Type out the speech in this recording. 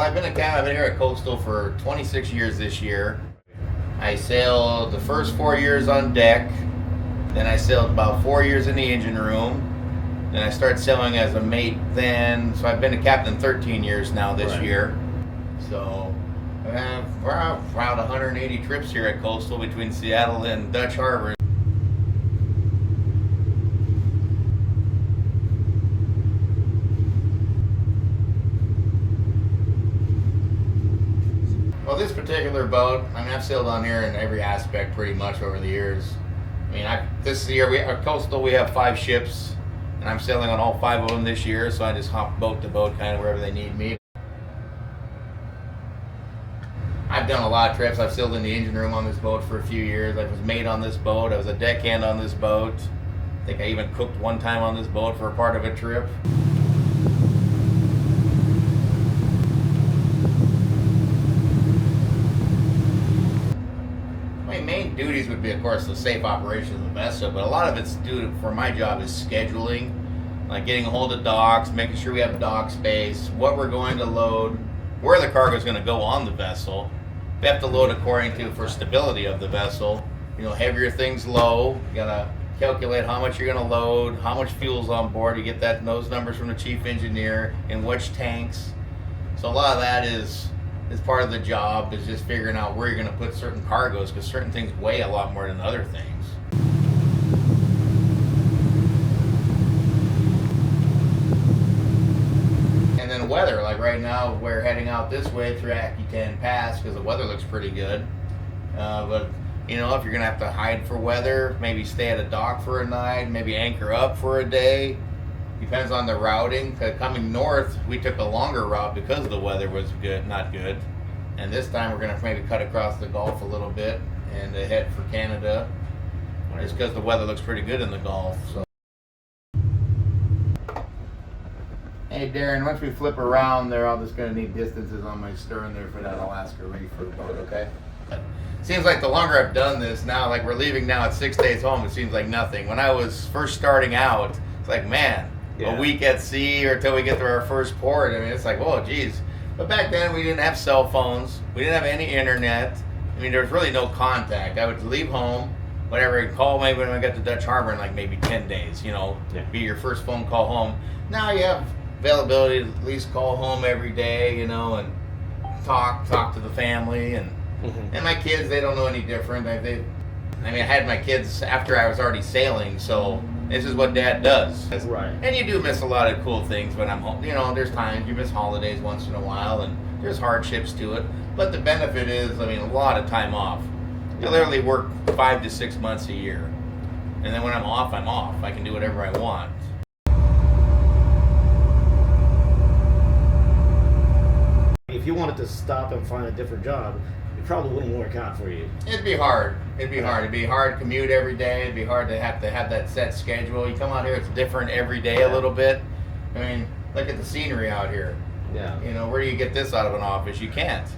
I've been here at Coastal for 26 years this year. I sailed the first 4 years on deck. Then I sailed about 4 years in the engine room. Then I started sailing as a mate then. So I've been a captain 13 years now this year. So I have around 180 trips here at Coastal between Seattle and Dutch Harbor. Well, this particular boat, I mean, I've sailed on here in every aspect pretty much over the years. I mean, this year, at Coastal, we have 5 ships, and I'm sailing on all 5 of them this year, so I just hop boat to boat kind of wherever they need me. I've done a lot of trips. I've sailed in the engine room on this boat for a few years. I was mate on this boat. I was a deckhand on this boat. I think I even cooked one time on this boat for a part of a trip. Main duties would be, of course, the safe operation of the vessel, but a lot of it's due for my job is scheduling, like getting a hold of docks, making sure we have dock space, what we're going to load, where the cargo is going to go on the vessel. We have to load according to for stability of the vessel. You know, heavier things low. You gotta calculate how much you're going to load, how much fuel's on board. You get those numbers from the chief engineer, in which tanks. So a lot of that is part of the job, is just figuring out where you're going to put certain cargoes, because certain things weigh a lot more than other things. And then weather, like right now we're heading out this way through Aleutian Pass because the weather looks pretty good. But you know, if you're going to have to hide for weather, maybe stay at a dock for a night, maybe anchor up for a day. Depends on the routing. Coming north, we took a longer route because the weather was not good. And this time we're going to maybe cut across the Gulf a little bit and head for Canada. Just because the weather looks pretty good in the Gulf. So. Hey Darren, once we flip around there, I'm just going to need distances on my stern there for that Alaska reef for the boat, okay? Seems like the longer I've done this now, like we're leaving now at 6 days home, it seems like nothing. When I was first starting out, it's like, man, a week at sea or until we get to our first port. I mean, it's like, whoa, geez. But back then, we didn't have cell phones. We didn't have any internet. I mean, there was really no contact. I would leave home, whatever, and call maybe when I got to Dutch Harbor in like maybe 10 days, you know, be your first phone call home. Now you have availability to at least call home every day, you know, and talk to the family. And my kids, they don't know any different. I mean, I had my kids after I was already sailing, so this is what Dad does. Right. And you do miss a lot of cool things when I'm home. You know, there's times you miss holidays once in a while, and there's hardships to it. But the benefit is, I mean, a lot of time off. I literally work 5 to 6 months a year. And then when I'm off, I'm off. I can do whatever I want. If you wanted to stop and find a different job, it probably wouldn't work out for you. It'd be hard. It'd be hard to commute every day. It'd be hard to have that set schedule. You come out here, it's different every day a little bit. I mean, look at the scenery out here. Yeah. You know, where do you get this out of an office? You can't.